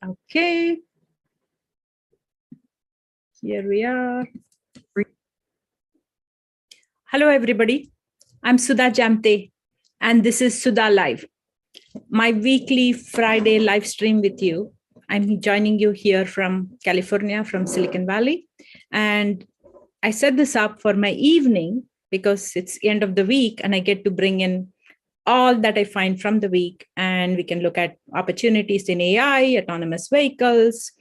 Okay. Here we are. Hello, everybody. I'm Sudha Jamthe, and this is Sudha Live, my weekly Friday live stream with you. I'm joining you here from California, from Silicon Valley. And I set this up for my evening because it's the end of the week and I get to bring in all that I find from the week. And we can look at opportunities in AI, autonomous vehicles,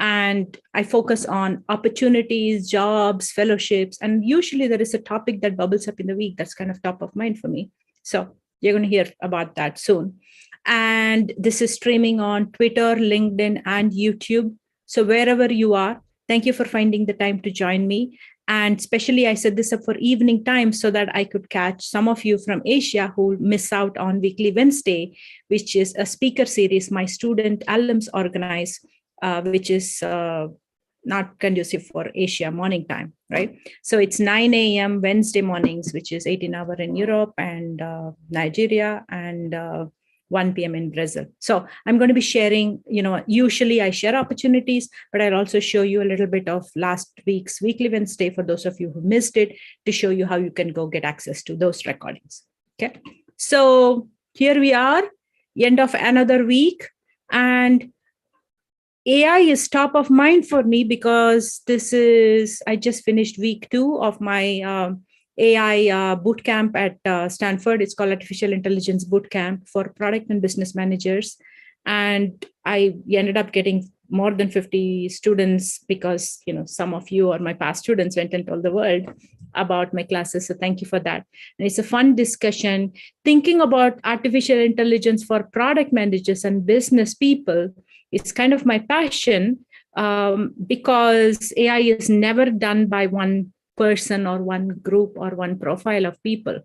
and I focus on opportunities, jobs, fellowships. And usually there is a topic that bubbles up in the week that's kind of top of mind for me. So you're going to hear about that soon. And this is streaming on Twitter, LinkedIn, and YouTube. So wherever you are, thank you for finding the time to join me. And especially I set this up for evening time so that I could catch some of you from Asia who miss out on Weekly Wednesday, which is a speaker series my student alums organize, which is not conducive for Asia morning time, right? So it's 9 a.m. Wednesday mornings, which is 18 hours in Europe and Nigeria, and 1 p.m. in Brazil. So I'm going to be sharing, usually I share opportunities, but I'll also show you a little bit of last week's Weekly Wednesday for those of you who missed it, to show you how you can go get access to those recordings. Okay. So here we are, end of another week, and AI is top of mind for me because I just finished week 2 of my AI bootcamp at Stanford. It's called Artificial Intelligence Bootcamp for product and business managers. And I ended up getting more than 50 students because, some of you or my past students went and told the world about my classes. So thank you for that. And it's a fun discussion. Thinking about artificial intelligence for product managers and business people, it's kind of my passion because AI is never done by one person or one group or one profile of people.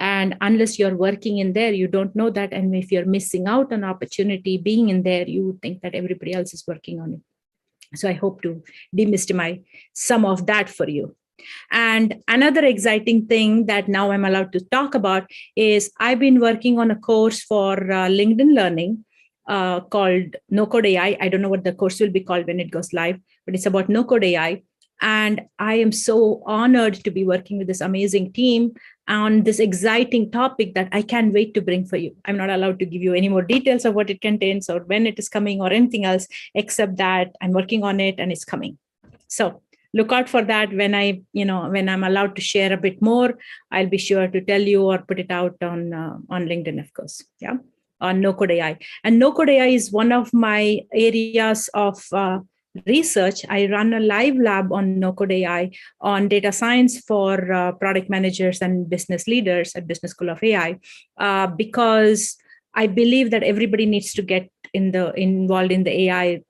And unless you're working in there, you don't know that. And if you're missing out on opportunity being in there, you would think that everybody else is working on it. So I hope to demystify some of that for you. And another exciting thing that now I'm allowed to talk about is I've been working on a course for LinkedIn Learning called No Code AI. I don't know what the course will be called when it goes live, but it's about No Code AI. And I am so honored to be working with this amazing team on this exciting topic that I can't wait to bring for you. I'm not allowed to give you any more details of what it contains or when it is coming or anything else, except that I'm working on it and it's coming. So look out for that. When I'm allowed to share a bit more, I'll be sure to tell you or put it out on LinkedIn, of course. Yeah, on No Code AI. And No Code AI is one of my areas of research. I run a live lab on No Code AI on data science for product managers and business leaders at Business School of AI, because I believe that everybody needs to get involved in the AI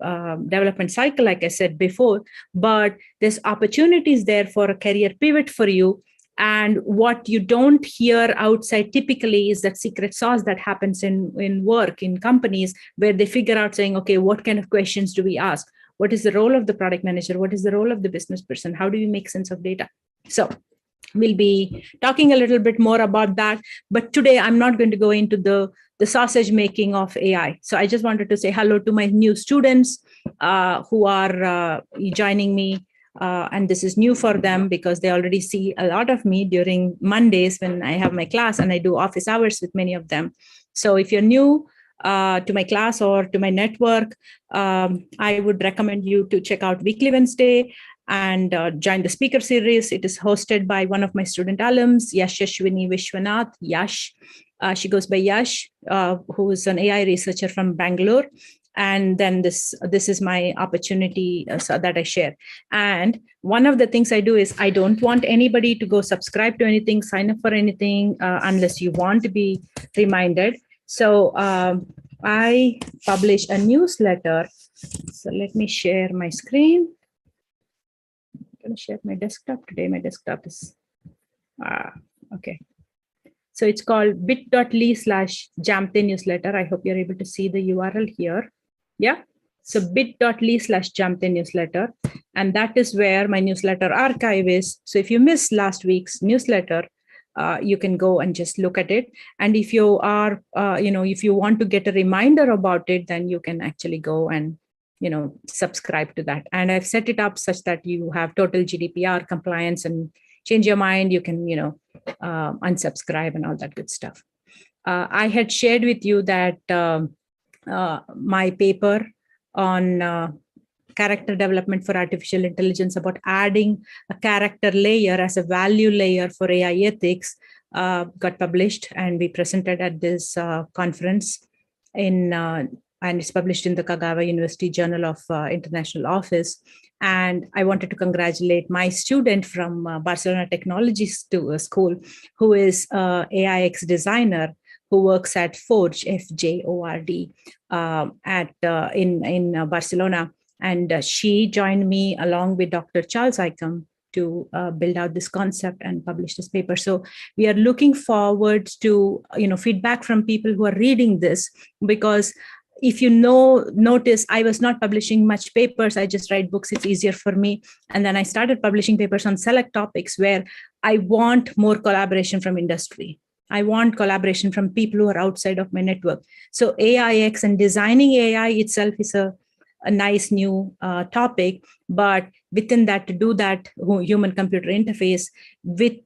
development cycle, like I said before, but there's opportunities there for a career pivot for you. And what you don't hear outside typically is that secret sauce that happens in work, in companies, where they figure out saying, okay, what kind of questions do we ask? What is the role of the product manager? What is the role of the business person? How do you make sense of data? So we'll be talking a little bit more about that. But today I'm not going to go into the sausage making of AI. So I just wanted to say hello to my new students who are joining me. And this is new for them because they already see a lot of me during Mondays when I have my class and I do office hours with many of them. So if you're new to my class or to my network, I would recommend you to check out Weekly Wednesday and join the speaker series. It is hosted by one of my student alums, Yashashwini Vishwanath, Yash. She goes by Yash, who is an AI researcher from Bangalore. And then this is my opportunity that I share. And one of the things I do is I don't want anybody to go subscribe to anything, sign up for anything, unless you want to be reminded. So I publish a newsletter. So let me share my screen. I'm going to share my desktop today. My desktop is, okay. So it's called bit.ly/Jamthe newsletter. I hope you're able to see the URL here. Yeah. So bit.ly/Jamthe newsletter. And that is where my newsletter archive is. So if you missed last week's newsletter, you can go and just look at it. And if you are, if you want to get a reminder about it, then you can actually go and subscribe to that. And I've set it up such that you have total GDPR compliance, and change your mind, you can, unsubscribe and all that good stuff. I had shared with you that my paper on character development for artificial intelligence, about adding a character layer as a value layer for AI ethics, got published, and we presented at this conference and it's published in the Kagawa University Journal of International Office. And I wanted to congratulate my student from Barcelona Technology School, who is AIX designer, who works at Forge, FJORD, in Barcelona. And she joined me along with Dr. Charles Icahn to build out this concept and publish this paper. So we are looking forward to feedback from people who are reading this, because if you notice, I was not publishing much papers. I just write books. It's easier for me. And then I started publishing papers on select topics where I want more collaboration from industry. I want collaboration from people who are outside of my network. So AIX and designing AI itself is a nice new topic, but within that, to do that human-computer interface with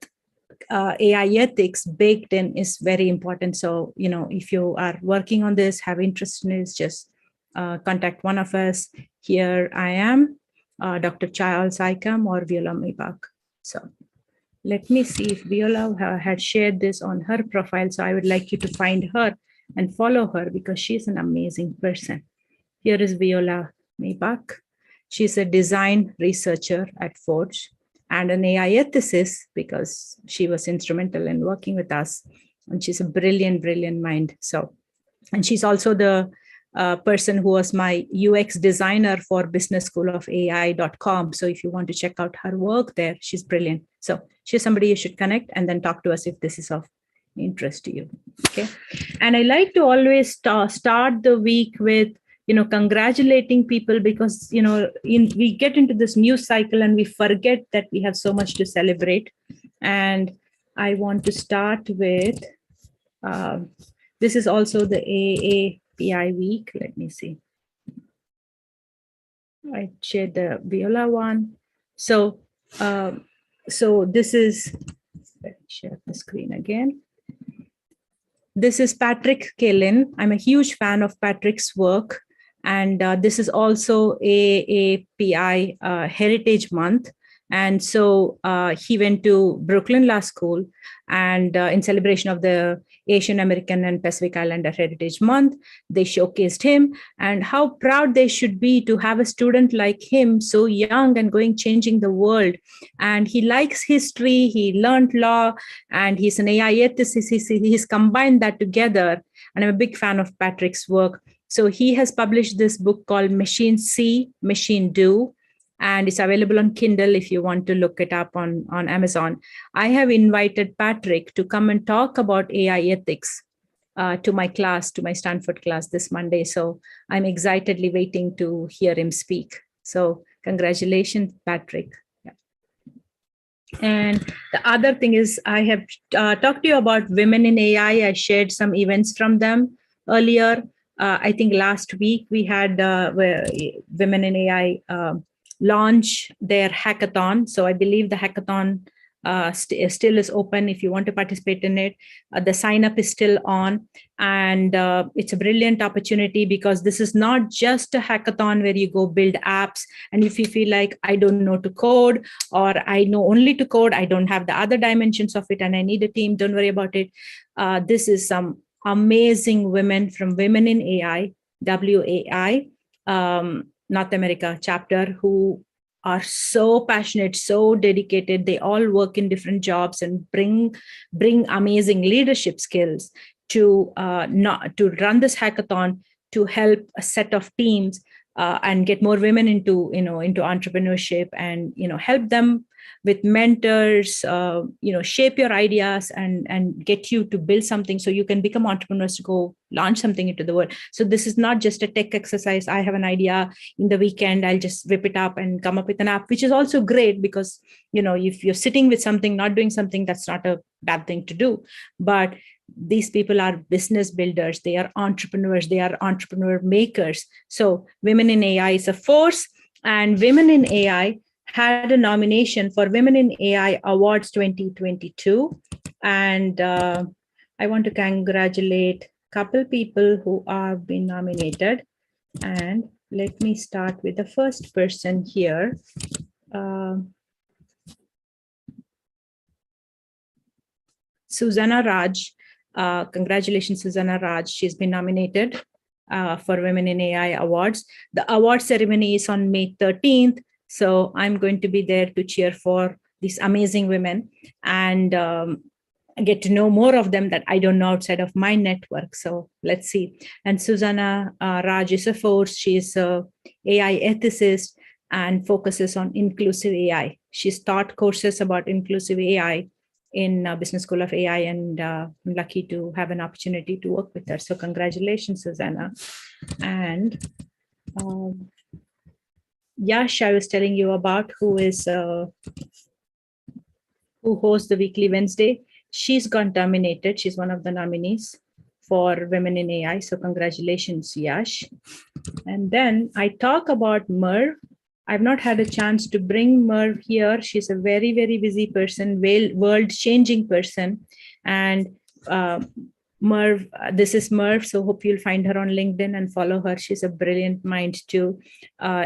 AI ethics baked in is very important. So, if you are working on this, have interest in this, just contact one of us. Here I am, Dr. Charles Icahn or Viola Maybach. So let me see if Viola had shared this on her profile. So I would like you to find her and follow her, because she's an amazing person. Here is Viola Maybach. She's a design researcher at Forge and an AI ethicist, because she was instrumental in working with us. And she's a brilliant, brilliant mind. So, and she's also the person who was my UX designer for business school of AI.com. So if you want to check out her work there, she's brilliant. So she's somebody you should connect and then talk to us if this is of interest to you. Okay. And I like to always start the week with congratulating people, because we get into this news cycle and we forget that we have so much to celebrate. And I want to start with this is also the AAPI week. Let me see. I shared the Viola one. So this is, let me share the screen again. This is Patrick Kalin. I'm a huge fan of Patrick's work. And this is also AAPI Heritage Month. And so he went to Brooklyn Law School, and in celebration of the Asian American and Pacific Islander Heritage Month, they showcased him, and how proud they should be to have a student like him, so young and changing the world. And he likes history, he learned law, and he's an AI ethicist. He's combined that together. And I'm a big fan of Patrick's work. So he has published this book called Machine See, Machine Do, and it's available on Kindle if you want to look it up on Amazon. I have invited Patrick to come and talk about AI ethics to my class, to my Stanford class this Monday. So I'm excitedly waiting to hear him speak. So congratulations, Patrick. Yeah. And the other thing is, I have talked to you about women in AI. I shared some events from them earlier. I think last week we had Women in AI launch their hackathon. So I believe the hackathon still is open if you want to participate in it. The sign up is still on, and it's a brilliant opportunity, because this is not just a hackathon where you go build apps, and if you feel like I don't know to code, or I know only to code, I don't have the other dimensions of it, and I need a team, don't worry about it. This is some amazing women from Women in AI, WAI, North America chapter, who are so passionate, so dedicated. They all work in different jobs and bring amazing leadership skills to run this hackathon, to help a set of teams and get more women into entrepreneurship, and help them with mentors, shape your ideas and get you to build something so you can become entrepreneurs to go launch something into the world. So this is not just a tech exercise. I have an idea in the weekend, I'll just whip it up and come up with an app, which is also great, because if you're sitting with something, not doing something, that's not a bad thing to do. But these people are business builders, they are entrepreneurs, they are entrepreneur makers. So Women in AI is a force, and Women in AI had a nomination for Women in AI Awards 2022. And I want to congratulate a couple people who have been nominated. And let me start with the first person here. Susanna Raj. Congratulations, Susanna Raj. She's been nominated for Women in AI Awards. The award ceremony is on May 13th. So I'm going to be there to cheer for these amazing women and get to know more of them that I don't know outside of my network. So let's see. And Susanna Raj is a force. She's a AI ethicist and focuses on inclusive AI. She's taught courses about inclusive AI in Business School of AI, and I'm lucky to have an opportunity to work with her. So congratulations, Susanna. And Yash, I was telling you about, who hosts the Weekly Wednesday. She's got nominated. She's one of the nominees for Women in AI. So congratulations, Yash. And then I talk about Merv. I've not had a chance to bring Merv here. She's a very, very busy person, world-changing person. And Merv, this is Merv, so hope you'll find her on LinkedIn and follow her. She's a brilliant mind too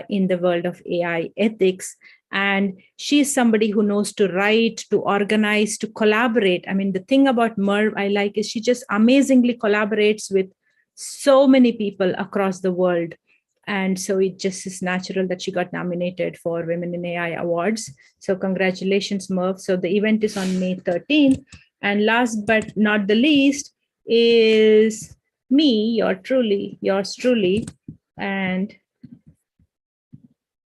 in the world of AI ethics. And she's somebody who knows to write, to organize, to collaborate. I mean, the thing about Merv I like is she just amazingly collaborates with so many people across the world. And so it just is natural that she got nominated for Women in AI Awards. So congratulations, Merv. So the event is on May 13th. And last but not the least is me, yours truly. And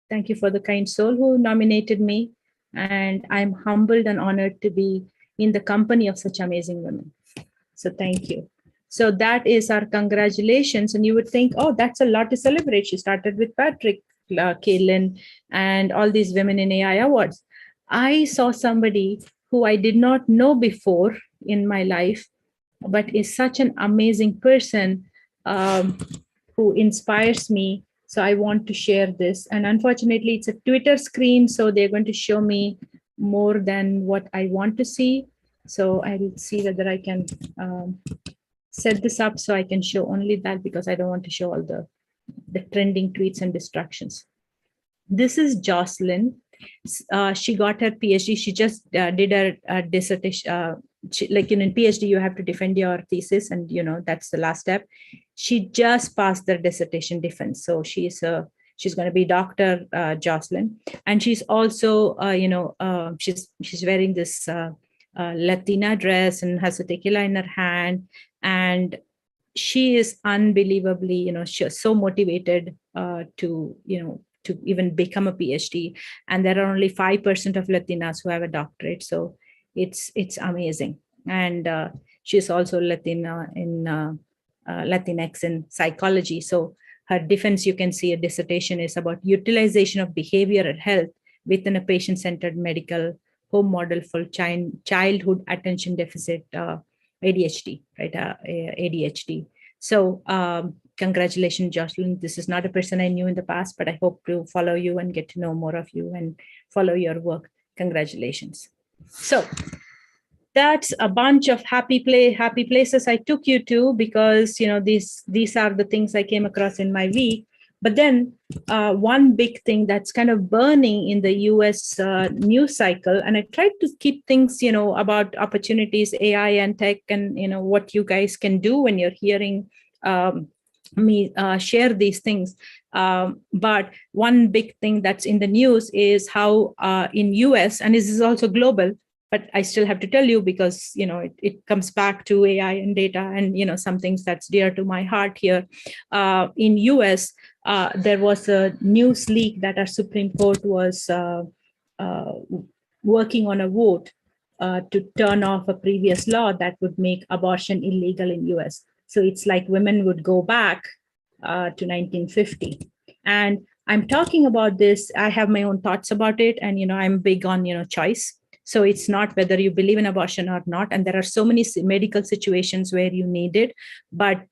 thank you for the kind soul who nominated me. And I'm humbled and honored to be in the company of such amazing women. So thank you. So that is our congratulations. And you would think, oh, that's a lot to celebrate. She started with Patrick, Kaylin, and all these Women in AI Awards. I saw somebody who I did not know before in my life, but is such an amazing person who inspires me. So I want to share this. And unfortunately, it's a Twitter screen, so they're going to show me more than what I want to see. So I'll see whether I can set this up so I can show only that, because I don't want to show all the trending tweets and distractions. This is Jocelyn. She got her PhD. She just did her dissertation. In PhD, you have to defend your thesis, and that's the last step. She just passed the dissertation defense, so she's going to be Dr. Jocelyn, and she's also she's wearing this Latina dress and has a tequila in her hand, and she is unbelievably she's so motivated to even become a PhD, and there are only 5% of Latinas who have a doctorate, so it's amazing. And she's also Latina in Latinx in psychology. So her defense, you can see a dissertation, is about utilization of behavioral health within a patient-centered medical home model for childhood attention deficit ADHD, right? ADHD. So congratulations, Jocelyn. This is not a person I knew in the past, but I hope to follow you and get to know more of you and follow your work. Congratulations. So that's a bunch of happy places I took you to, because these are the things I came across in my week. But then one big thing that's kind of burning in the US news cycle, and I tried to keep things about opportunities, AI and tech, and what you guys can do when you're hearing me share these things. But one big thing that's in the news is how in US, and this is also global, but I still have to tell you because it comes back to AI and data and some things that's dear to my heart here. In US, there was a news leak that our Supreme Court was working on a vote to turn off a previous law that would make abortion illegal in US. So it's like women would go back to 1950. And I'm talking about this. I have my own thoughts about it, and I'm big on choice. So it's not whether you believe in abortion or not. And there are so many medical situations where you need it. But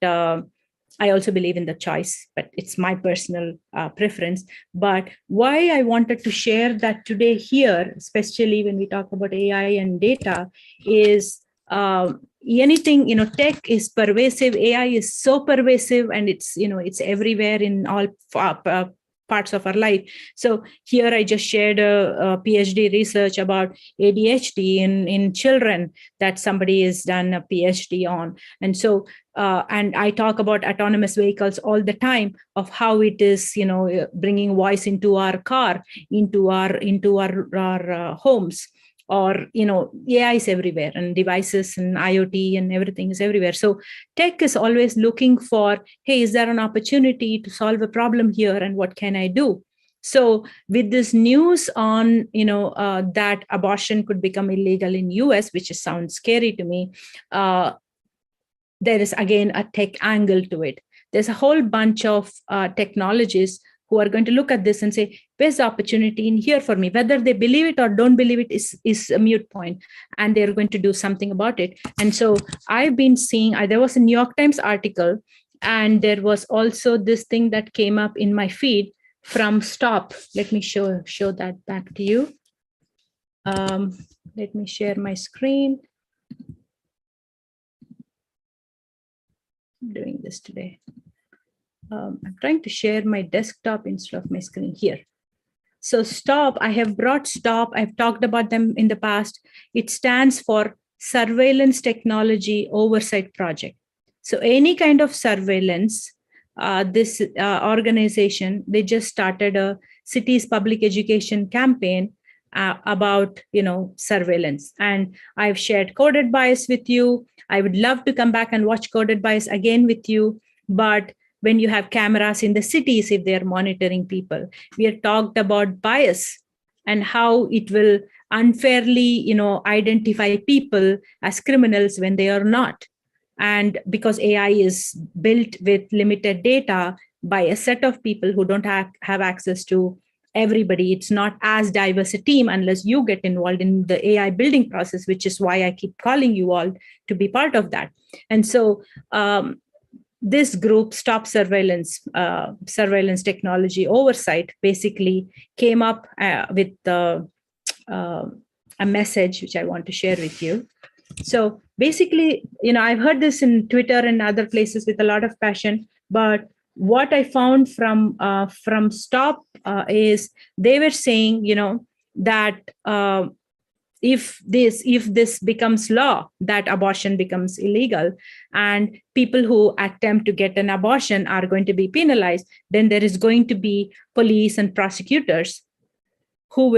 I also believe in the choice, but it's my personal preference. But why I wanted to share that today here, especially when we talk about AI and data, is anything, tech is pervasive. AI is so pervasive, and it's everywhere in all parts of our life. So here I just shared a PhD research about ADHD in children that somebody has done a PhD on. And so and I talk about autonomous vehicles all the time, of how it is, bringing voice into our car, into our homes, or AI is everywhere, and devices and IoT and everything is everywhere. So tech is always looking for, hey, is there an opportunity to solve a problem here, and what can I do? So with this news on that abortion could become illegal in US, which sounds scary to me, there is again a tech angle to it. There's a whole bunch of technologists who are going to look at this and say, where's the opportunity in here for me? Whether they believe it or don't believe it is a moot point, and they're going to do something about it. And so I've been seeing, there was a New York Times article, and there was also this thing that came up in my feed from Stop. Let me show that back to you. Let me share my screen. I'm doing this today. I'm trying to share my desktop instead of my screen here. So Stop, I have brought Stop. I've talked about them in the past. It stands for Surveillance Technology Oversight Project. So any kind of surveillance, this organization, they just started a city's public education campaign about surveillance. And I've shared Coded Bias with you. I would love to come back and watch Coded Bias again with you. But when you have cameras in the cities, if they're monitoring people, we have talked about bias and how it will unfairly, identify people as criminals when they are not. And because AI is built with limited data by a set of people who don't have access to everybody, it's not as diverse a team unless you get involved in the AI building process, which is why I keep calling you all to be part of that. And so this group, Stop Surveillance, Surveillance Technology Oversight, basically came up with a message which I want to share with you. So basically, I've heard this in Twitter and other places with a lot of passion, but what I found from Stop is they were saying, that if this becomes law, that abortion becomes illegal, and people who attempt to get an abortion are going to be penalized, then there is going to be police and prosecutors who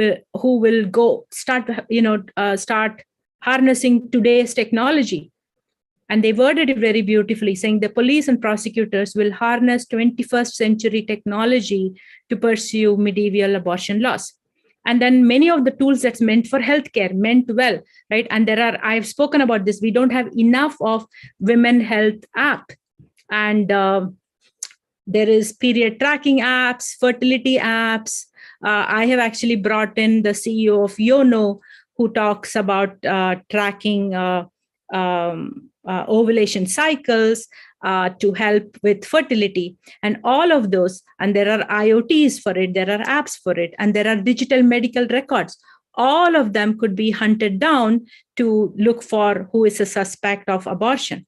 will go start harnessing today's technology. And they worded it very beautifully, saying the police and prosecutors will harness 21st century technology to pursue medieval abortion laws. And then many of the tools that's meant for healthcare, meant well, right? And I've spoken about this, we don't have enough of women health app. And there is period tracking apps, fertility apps. I have actually brought in the CEO of Yono, who talks about tracking ovulation cycles to help with fertility, and all of those. And there are IoTs for it, there are apps for it, and there are digital medical records. All of them could be hunted down to look for who is a suspect of abortion.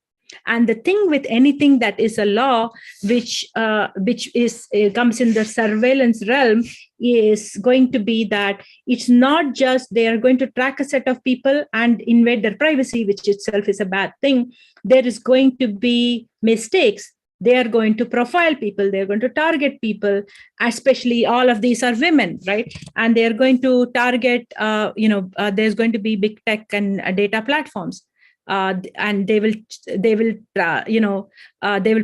And the thing with anything that is a law, which is comes in the surveillance realm, is going to be that it's not just they are going to track a set of people and invade their privacy, which itself is a bad thing. There is going to be mistakes. They are going to profile people. They're going to target people, especially all of these are women, right? And they're going to target, there's going to be big tech and data platforms. And they will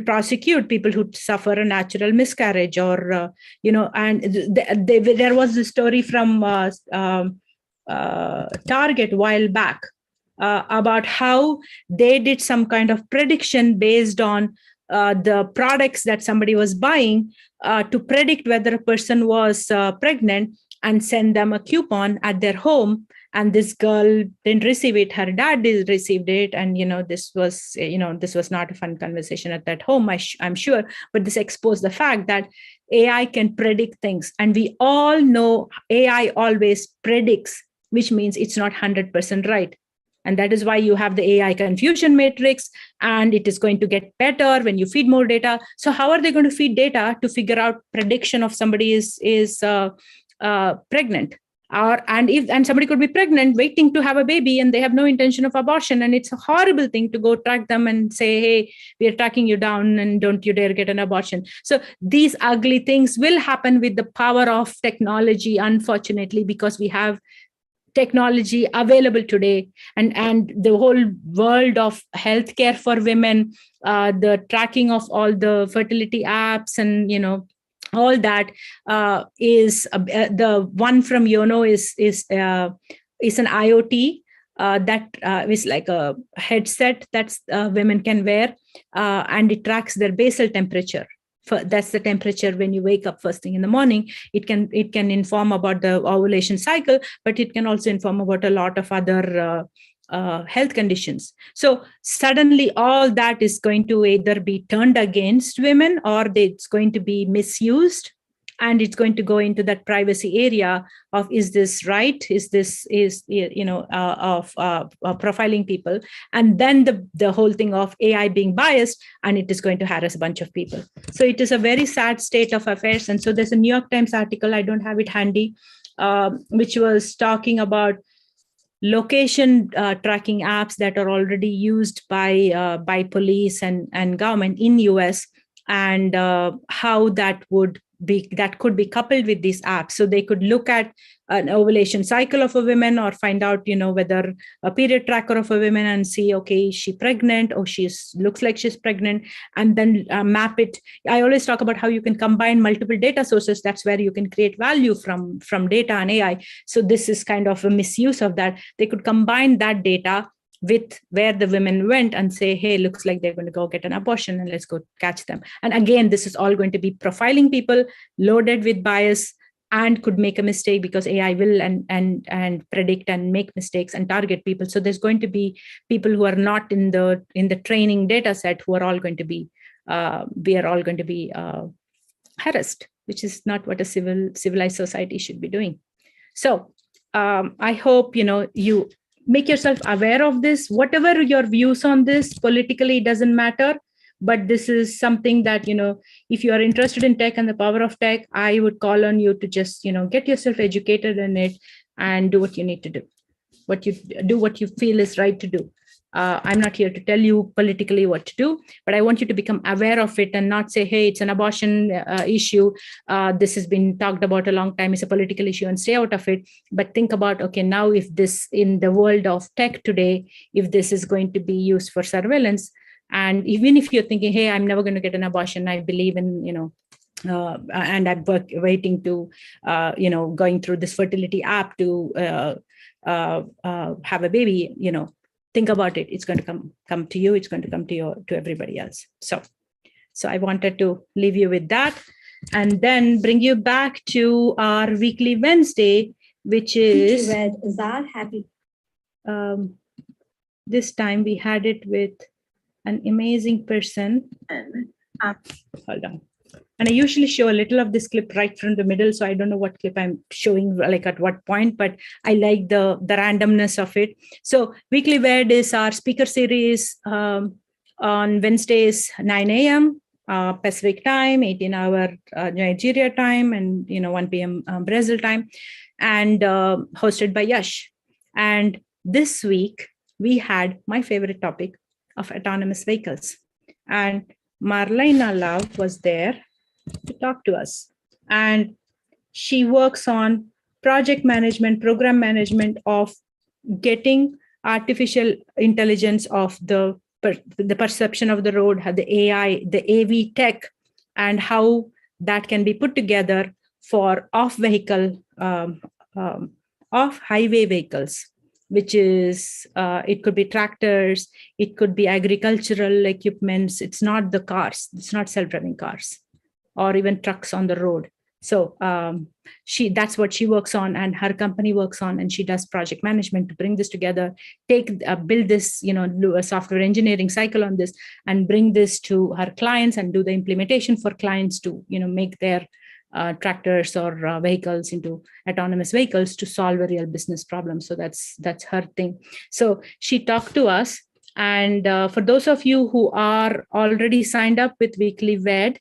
prosecute people who suffer a natural miscarriage, or and there was a story from Target a while back about how they did some kind of prediction based on the products that somebody was buying to predict whether a person was pregnant, and send them a coupon at their home. and this girl didn't receive it. Her dad received it, and this was not a fun conversation at that home. I'm sure, but this exposed the fact that AI can predict things, and we all know AI always predicts, which means it's not 100% right. And that is why you have the AI confusion matrix, and it is going to get better when you feed more data. So how are they going to feed data to figure out prediction of somebody is pregnant? And somebody could be pregnant waiting to have a baby, and they have no intention of abortion, and it's a horrible thing to go track them and say, hey, we are tracking you down and don't you dare get an abortion. So these ugly things will happen with the power of technology, unfortunately, because we have technology available today, and the whole world of healthcare for women, the tracking of all the fertility apps, and all that is the one from Yono is an IoT that is like a headset that women can wear, and it tracks their basal temperature. That's the temperature when you wake up first thing in the morning. It can inform about the ovulation cycle, but it can also inform about a lot of other health conditions. So suddenly all that is going to either be turned against women, or it's going to be misused, and it's going to go into that privacy area of, is this right? Is profiling people? And then the whole thing of AI being biased, and it is going to harass a bunch of people. So it is a very sad state of affairs. And so there's a New York Times article, I don't have it handy, which was talking about location tracking apps that are already used by police and government in US, and how that could be coupled with these apps. So they could look at an ovulation cycle of a woman, or find out, whether a period tracker of a woman, and see, okay, is she pregnant, or looks like she's pregnant, and then map it. I always talk about how you can combine multiple data sources. That's where you can create value from data and AI. So this is kind of a misuse of that. They could combine that data with where the women went and say, hey, looks like they're going to go get an abortion, and let's go catch them. And again, this is all going to be profiling people, loaded with bias, and could make a mistake, because AI will and predict and make mistakes and target people. So there's going to be people who are not in the training data set, who are all going to be we are all going to be harassed, which is not what a civilized society should be doing. So I hope you make yourself aware of this. Whatever your views on this politically, doesn't matter, but this is something that, if you are interested in tech and the power of tech, I would call on you to just get yourself educated in it, and do what you need to do, what you feel is right to do. I'm not here to tell you politically what to do, but I want you to become aware of it, and not say, hey, it's an abortion issue. This has been talked about a long time. It's a political issue, and stay out of it. But think about, okay, now if this, in the world of tech today, if this is going to be used for surveillance, and even if you're thinking, hey, I'm never going to get an abortion, I believe in, and I'm waiting to, going through this fertility app to have a baby, think about it. It's going to come to you. It's going to come to everybody else. So I wanted to leave you with that, and then bring you back to our weekly Wednesday, which is Azad Happy. This time we had it with an amazing person. Hold on. And I usually show a little of this clip right from the middle, so I don't know what clip I'm showing, like at what point, but I like the randomness of it. So Weekly Wed is our speaker series on Wednesdays, 9 a.m. Pacific time, 18-hour Nigeria time, and 1 p.m. Brazil time, and hosted by Yash. And this week, we had my favorite topic of autonomous vehicles. And Marlena Love was there to talk to us. And she works on project management, program management of getting artificial intelligence of the perception of the road, the AI, the AV tech, and how that can be put together for off-highway vehicles, which is, it could be tractors, it could be agricultural equipments. It's not the cars, it's not self-driving cars, or even trucks on the road. So that's what she works on, and her company works on, and she does project management to bring this together, build this, do a software engineering cycle on this, and bring this to her clients and do the implementation for clients to, make their tractors or vehicles into autonomous vehicles to solve a real business problem. So that's her thing. So she talked to us, and for those of you who are already signed up with Weekly Ved,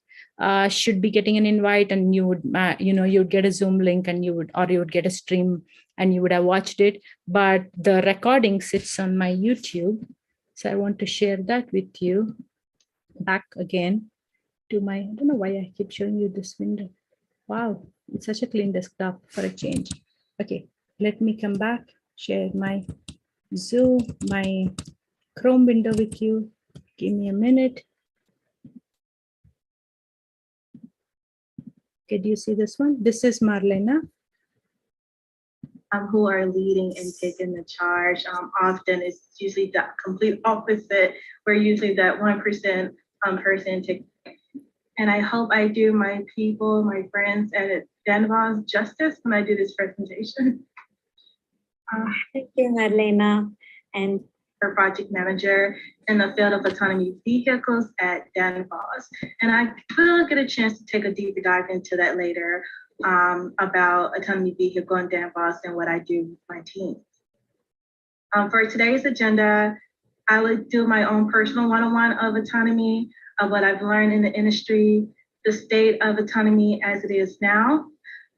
should be getting an invite, and you would you would get a Zoom link, and you would get a stream, and you would have watched it. But the recording sits on my YouTube, so I want to share that with you. Back again to my, I don't know why I keep showing you this window. Wow, it's such a clean desktop for a change. Okay, let me come back, share my Zoom, my Chrome window with you. Give me a minute. Okay, do you see this one? This is Marlena. Who are leading and taking the charge. Often it's usually the complete opposite. We're usually that 1% person taking. And I hope I do my people, my friends at Danvos justice when I do this presentation. Thank you, Marlena. And her project manager in the field of autonomy vehicles at Danvos. And I will get a chance to take a deeper dive into that later about autonomy vehicle and Danvos and what I do with my team. For today's agenda, I would do my own personal one-on-one of autonomy, of what I've learned in the industry, the state of autonomy as it is now,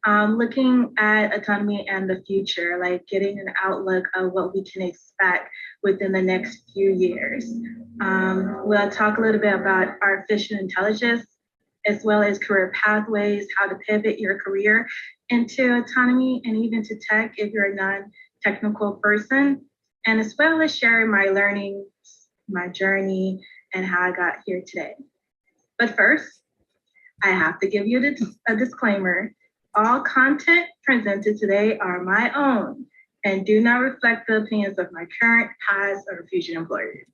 looking at autonomy and the future, like getting an outlook of what we can expect within the next few years. We'll talk a little bit about artificial intelligence, as well as career pathways, how to pivot your career into autonomy and even to tech if you're a non-technical person, and as well as sharing my learnings, my journey, and how I got here today. But first, I have to give you a disclaimer. All content presented today are my own and do not reflect the opinions of my current, past, or future employers.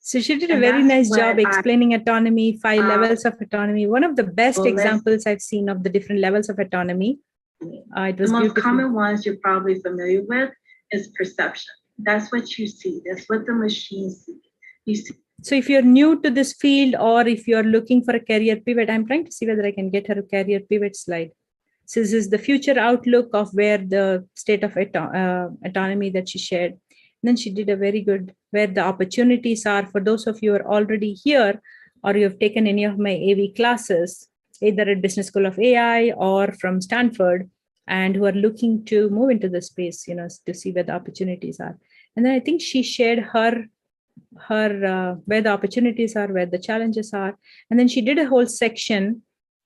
So she did a very nice job explaining autonomy, 5 levels of autonomy. One of the best examples I've seen of the different levels of autonomy. It was the most beautiful. Common ones you're probably familiar with is perception. That's what you see. That's what the machines see. You see. So if you're new to this field, or if you're looking for a career pivot, I'm trying to see whether I can get her a career pivot slide. So this is the future outlook of where the state of autonomy that she shared. And then she did a very good, where the opportunities are for those of you who are already here, or you have taken any of my AV classes, either at Business School of AI or from Stanford, and who are looking to move into the space, to see where the opportunities are. And then I think she shared her where the opportunities are, where the challenges are. And then she did a whole section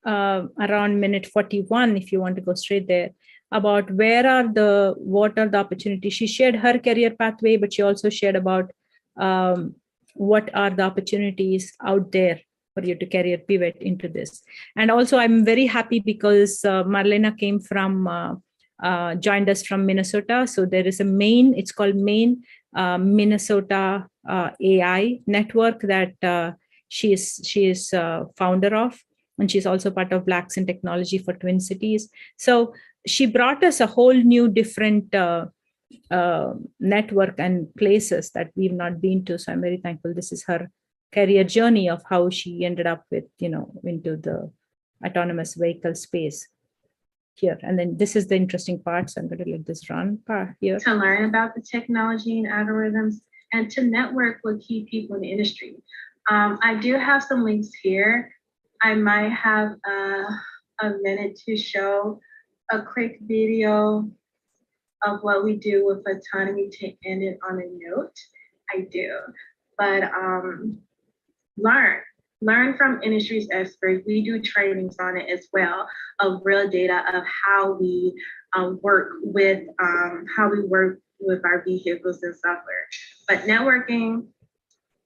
around minute 41, if you want to go straight there, about what are the opportunities. She shared her career pathway, but she also shared about what are the opportunities out there for you to career pivot into this. And also I'm very happy because Marlena came from, joined us from Minnesota. So there is it's called Maine Minnesota AI network that she is founder of. And she's also part of Blacks in Technology for Twin Cities. So she brought us a whole new different network and places that we've not been to. So I'm very thankful. This is her career journey of how she ended up with, into the autonomous vehicle space here. And then this is the interesting part. So I'm going to let this run here. To learn about the technology and algorithms and to network with key people in the industry. I do have some links here. I might have a minute to show a quick video of what we do with autonomy to end it on a note. I do, but learn from industry's experts. We do trainings on it as well, of real data of how we work with our vehicles and software. But networking,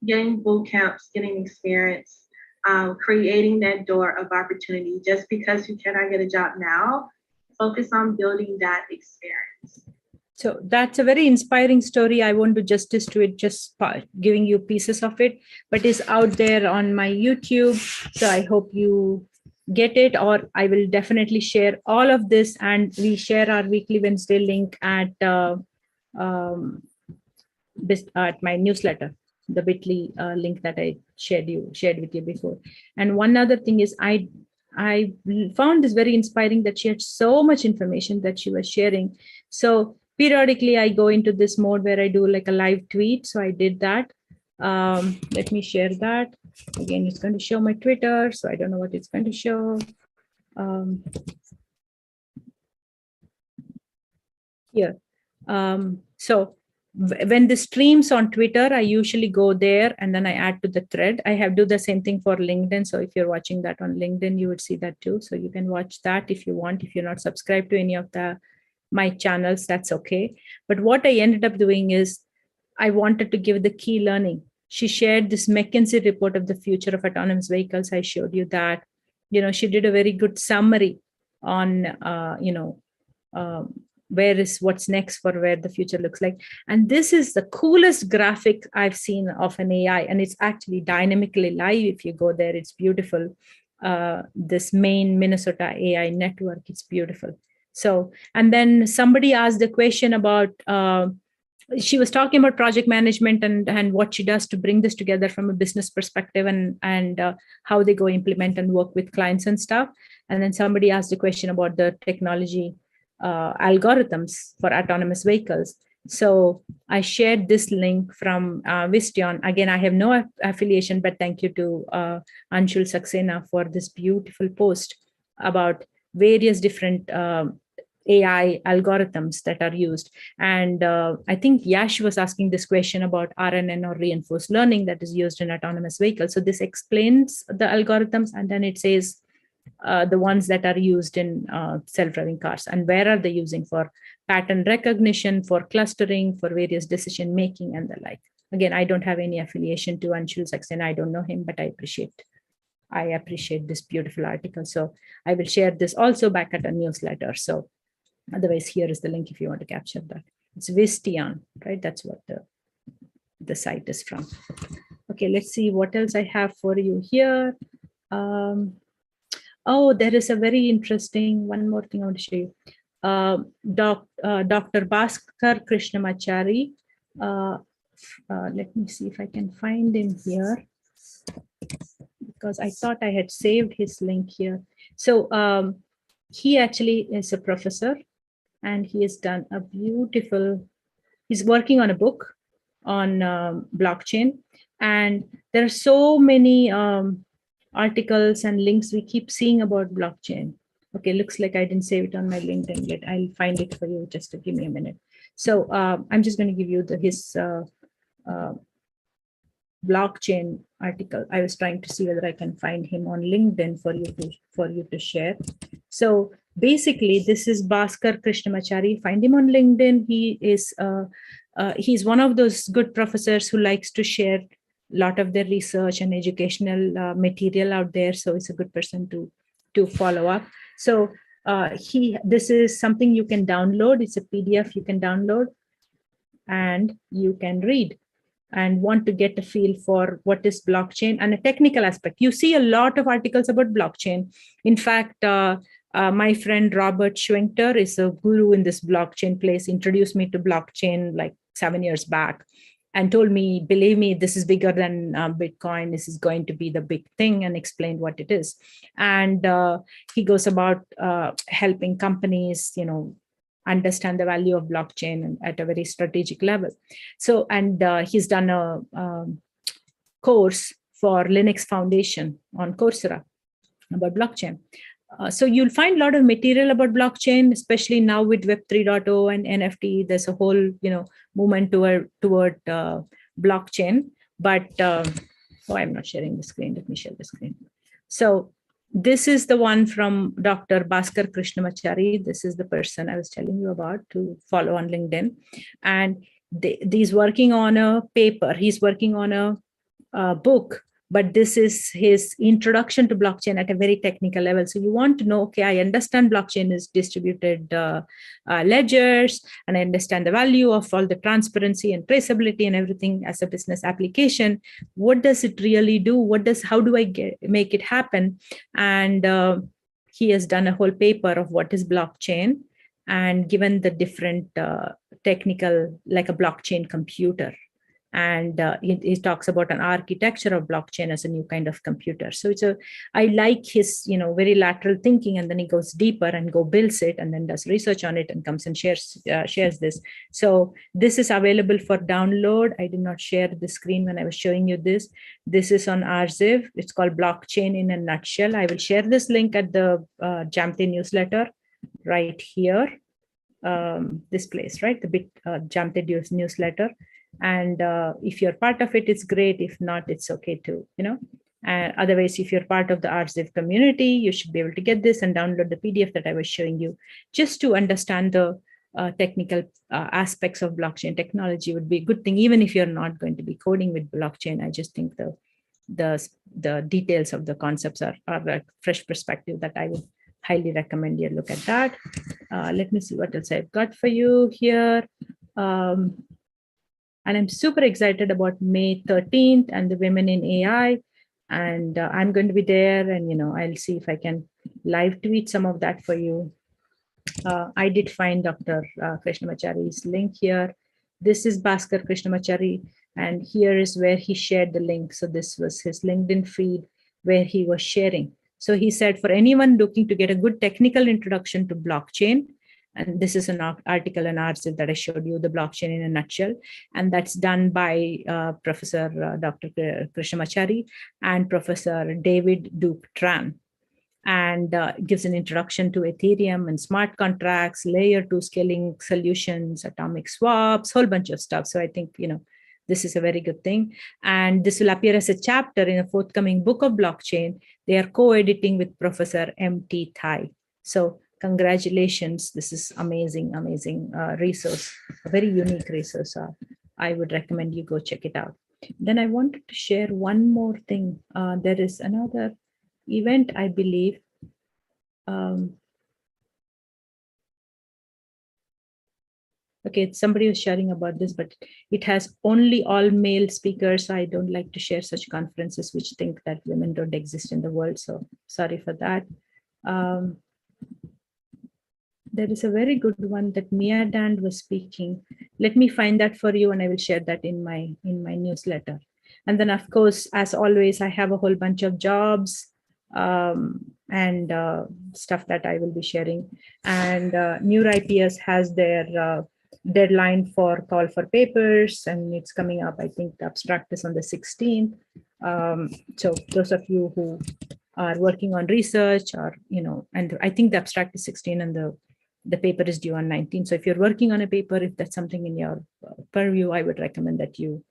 getting boot camps, getting experience, creating that door of opportunity. Just because you cannot get a job now, focus on building that experience. So that's a very inspiring story. I won't do justice to it, just giving you pieces of it, but it's out there on my YouTube. So I hope you get it, or I will definitely share all of this, and we share our weekly Wednesday link at my newsletter, the bit.ly link that I shared with you before. And one other thing is I found this very inspiring, that she had so much information that she was sharing. So periodically I go into this mode where I do like a live tweet. So I did that. Let me share that. Again, it's going to show my Twitter, so I don't know what it's going to show. Here. So when the streams on Twitter, I usually go there and then I add to the thread. I do the same thing for LinkedIn. So if you're watching that on LinkedIn, you would see that too. So you can watch that if you want. If you're not subscribed to any of my channels, that's okay. But what I ended up doing is I wanted to give the key learning. She shared this McKinsey report of the future of autonomous vehicles. I showed you that. She did a very good summary on, where is what's next for where the future looks like. And this is the coolest graphic I've seen of an AI. And it's actually dynamically live. If you go there, it's beautiful. This main Minnesota AI network, it's beautiful. So, and then somebody asked the question about, she was talking about project management and what she does to bring this together from a business perspective, and how they go implement and work with clients and stuff. And then somebody asked a question about the technology algorithms for autonomous vehicles. So I shared this link from Vistion. Again, I have no affiliation, but thank you to Anshul Saxena for this beautiful post about various different AI algorithms that are used. And I think Yash was asking this question about RNN, or reinforced learning, that is used in autonomous vehicles. So this explains the algorithms, and then it says the ones that are used in self-driving cars, and where are they using for pattern recognition, for clustering, for various decision making, and the like. Again, I don't have any affiliation to Anshul Saxena. I don't know him, but I appreciate this beautiful article. So I will share this also back at a newsletter. So otherwise, here is the link if you want to capture that. It's Vistion, right? That's what the site is from. Okay, let's see what else I have for you here. Oh, there is a very interesting, one more thing I want to show you. Dr. Bhaskar Krishnamachari. Let me see if I can find him here, because I thought I had saved his link here. So he actually is a professor, and he has done a beautiful, he's working on a book on blockchain. And there are so many articles and links we keep seeing about blockchain. Okay, looks like I didn't save it on my LinkedIn yet. I'll find it for you, just to give me a minute. So I'm just going to give you his blockchain article. I was trying to see whether I can find him on LinkedIn for you to share. So basically, this is Bhaskar Krishnamachari. Find him on LinkedIn. He is he's one of those good professors who likes to share a lot of their research and educational material out there. So it's a good person to follow up. So this is something you can download. It's a PDF you can download and you can read, and want to get a feel for what is blockchain and a technical aspect. You see a lot of articles about blockchain. In fact, my friend Robert Schwenkter is a guru in this blockchain place, introduced me to blockchain like 7 years back, and told me, believe me, this is bigger than Bitcoin. This is going to be the big thing, and explained what it is. And he goes about helping companies, understand the value of blockchain at a very strategic level. So, and he's done a course for Linux Foundation on Coursera about blockchain. So you'll find a lot of material about blockchain, especially now with Web 3.0 and NFT. There's a whole, movement toward blockchain. But I'm not sharing the screen. Let me share the screen. So this is the one from Dr. Bhaskar Krishnamachari. This is the person I was telling you about to follow on LinkedIn. And he's working on a paper. He's working on a book but this is his introduction to blockchain at a very technical level. So you want to know, okay, I understand blockchain is distributed ledgers, and I understand the value of all the transparency and traceability and everything as a business application. What does it really do? How do I make it happen? And he has done a whole paper of what is blockchain and given the different technical, like a blockchain computer. And he talks about an architecture of blockchain as a new kind of computer. So I like his, very lateral thinking, and then he goes deeper and builds it and then does research on it and comes and shares this. So this is available for download. I did not share the screen when I was showing you this. This is on Arziv. It's called Blockchain in a Nutshell. I will share this link at the Jamthe newsletter right here. This place, right? The big Jamthe newsletter. And if you're part of it, it's great. If not, it's okay too, otherwise, if you're part of the Arziv community, you should be able to get this and download the PDF that I was showing you. Just to understand the technical aspects of blockchain technology would be a good thing, even if you're not going to be coding with blockchain. I just think the details of the concepts are a fresh perspective that I would highly recommend you look at that. Let me see what else I've got for you here. And I'm super excited about May 13th and the Women in AI. And I'm going to be there, and I'll see if I can live tweet some of that for you. I did find Dr. Krishnamachari's link here. This is Bhaskar Krishnamachari, and here is where he shared the link. So this was his LinkedIn feed where he was sharing. So he said, for anyone looking to get a good technical introduction to blockchain, and this is an article in Arziv that I showed you, the blockchain in a nutshell. And that's done by Professor Dr. Krishnamachari and Professor David Duke Tran. And gives an introduction to Ethereum and smart contracts, layer 2 scaling solutions, atomic swaps, whole bunch of stuff. So I think, this is a very good thing. And this will appear as a chapter in a forthcoming book of blockchain. They are co-editing with Professor M.T. Thai. So congratulations. This is amazing resource, a very unique resource. I would recommend you go check it out. Then I wanted to share one more thing. There is another event, I believe. Okay, somebody was sharing about this, but it has only all male speakers. I don't like to share such conferences which think that women don't exist in the world. So sorry for that. There is a very good one that Mia Dand was speaking. Let me find that for you, and I will share that in my newsletter. And then, of course, as always, I have a whole bunch of jobs and stuff that I will be sharing. And NeurIPS has their deadline for call for papers, and it's coming up. I think the abstract is on the 16th. So those of you who are working on research, or and I think the abstract is 16 and the paper is due on 19. So if you're working on a paper, if that's something in your purview, I would recommend that you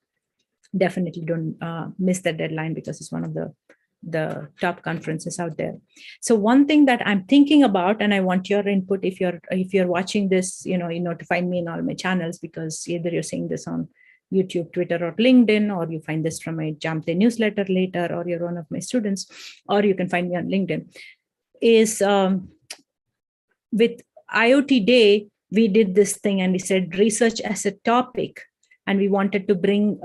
definitely don't miss the deadline, because it's one of the top conferences out there. So one thing that I'm thinking about, and I want your input, if you're watching this, you notify me in all my channels, because either you're seeing this on YouTube, Twitter, or LinkedIn, or you find this from my Jamthe newsletter later, or you're one of my students, or you can find me on LinkedIn, is with IoT Day, we did this thing and we said research as a topic. And we wanted to bring,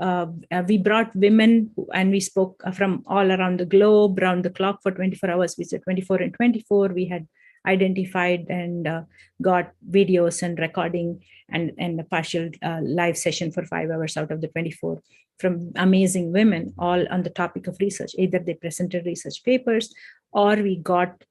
we brought women and we spoke from all around the globe, round the clock for 24 hours. We said 24 and 24. We had identified and got videos and recording and a partial live session for 5 hours out of the 24 from amazing women, all on the topic of research. Either they presented research papers, or we got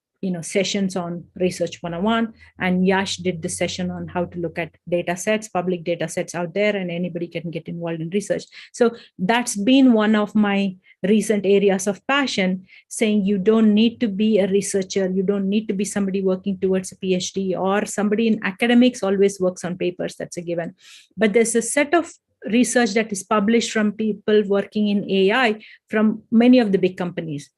sessions on Research 101, and Yash did the session on how to look at data sets, public data sets out there, and anybody can get involved in research. So that's been one of my recent areas of passion, saying you don't need to be a researcher, you don't need to be somebody working towards a PhD, or somebody in academics always works on papers, that's a given. But there's a set of research that is published from people working in AI from many of the big companies.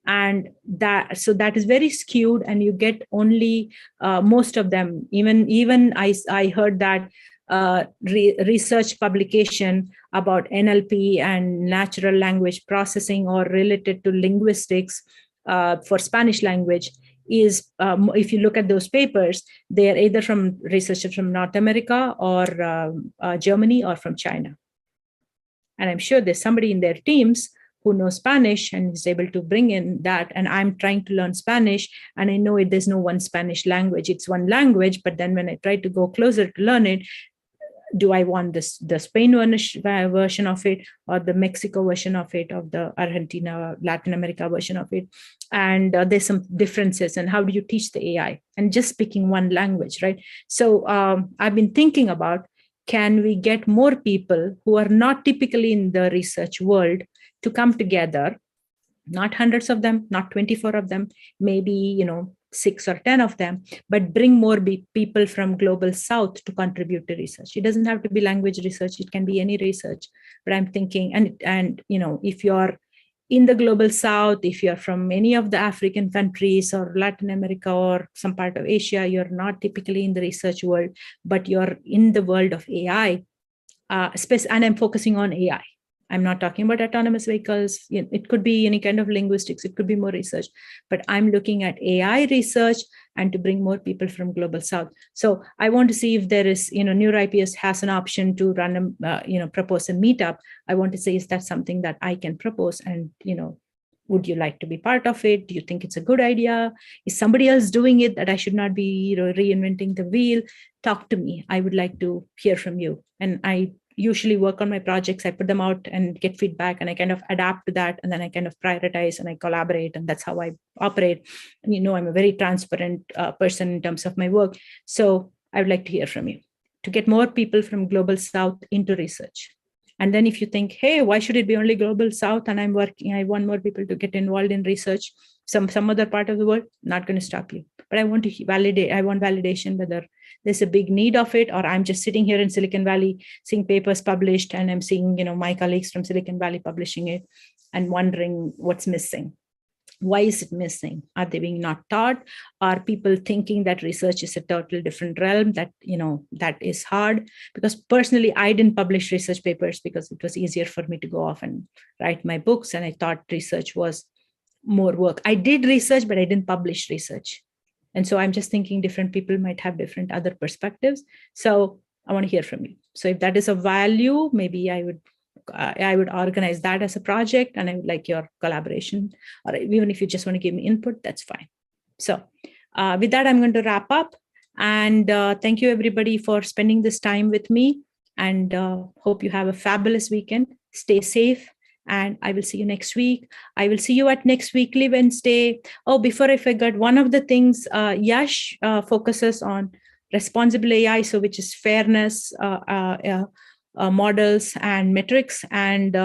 And that is very skewed, and you get only most of them. Even I heard that research publication about NLP and natural language processing or related to linguistics for Spanish language is, if you look at those papers, they are either from researchers from North America or Germany or from China. And I'm sure there's somebody in their teams who knows Spanish and is able to bring in that. And I'm trying to learn Spanish, and I know there's no one Spanish language. It's one language, but then when I try to go closer to learn it, do I want the Spain version of it, or the Mexico version of it, or the Argentina, Latin America version of it? And there's some differences. And how do you teach the AI? And just speaking one language, right? So I've been thinking about, can we get more people who are not typically in the research world to come together? Not hundreds of them, not 24 of them, maybe 6 or 10 of them, but bring more people from Global South to contribute to research. It doesn't have to be language research, it can be any research. But I'm thinking, and if you're in the Global South, if you're from any of the African countries or Latin America or some part of Asia, you're not typically in the research world, but you're in the world of AI, and I'm focusing on AI. I'm not talking about autonomous vehicles. It could be any kind of linguistics. It could be more research, but I'm looking at AI research and to bring more people from Global South. So I want to see if there is, NeurIPS has an option to run propose a meetup. I want to say, is that something that I can propose? And, would you like to be part of it? Do you think it's a good idea? Is somebody else doing it that I should not be, reinventing the wheel? Talk to me. I would like to hear from you. And I usually work on my projects. I put them out and get feedback, and I kind of adapt to that. And then I kind of prioritize and I collaborate. And that's how I operate. And, I'm a very transparent person in terms of my work. So I would like to hear from you to get more people from Global South into research. And then if you think, hey, why should it be only Global South? And I want more people to get involved in research, some other part of the world, not going to stop you. But I want to validate. I want validation whether there's a big need of it, or I'm just sitting here in Silicon Valley seeing papers published, and I'm seeing, my colleagues from Silicon Valley publishing it and wondering what's missing. Why is it missing? Are they being not taught? Are people thinking that research is a total different realm, that, that is hard? Because personally, I didn't publish research papers because it was easier for me to go off and write my books. And I thought research was more work. I did research, but I didn't publish research. And so I'm just thinking different people might have different other perspectives. So I want to hear from you. So if that is of value, maybe I would organize that as a project, and I would like your collaboration, or even if you just want to give me input, that's fine. So with that, I'm going to wrap up, and thank you everybody for spending this time with me, and hope you have a fabulous weekend. Stay safe, and I will see you next week. I will see you at next weekly Wednesday. Oh, before I forget, one of the things Yash focuses on responsible AI, so which is fairness, models and metrics, and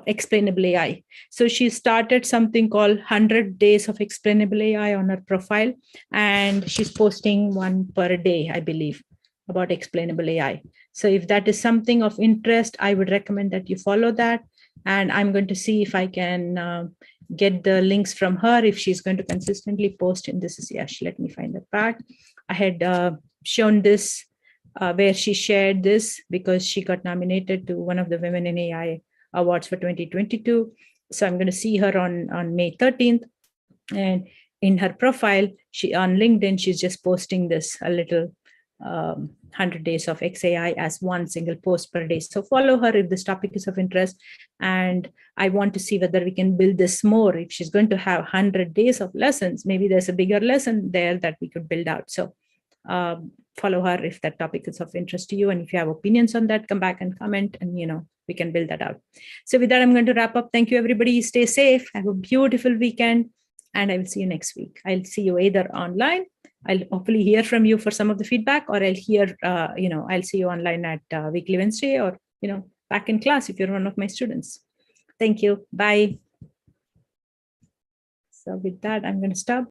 explainable AI. So she started something called 100 Days of Explainable AI on her profile, and she's posting one per day, I believe, about explainable AI. So if that is something of interest, I would recommend that you follow that. And I'm going to see if I can get the links from her, if she's going to consistently post. And this is Yash. Let me find that back. I had shown this where she shared this because she got nominated to one of the Women in AI Awards for 2022. So I'm going to see her on May 13th. And in her profile, she on LinkedIn, she's just posting this a little 100 Days of XAI as one single post per day. So follow her if this topic is of interest. And I want to see whether we can build this more. If she's going to have 100 days of lessons, maybe there's a bigger lesson there that we could build out. So follow her if that topic is of interest to you. And if you have opinions on that, come back and comment, and we can build that out. So with that, I'm going to wrap up. Thank you, everybody. Stay safe. Have a beautiful weekend. And I will see you next week. I'll see you either online. I'll hopefully hear from you for some of the feedback, or I'll hear, I'll see you online at Weekly Wednesday, or, back in class if you're one of my students. Thank you. Bye. So with that, I'm going to stop.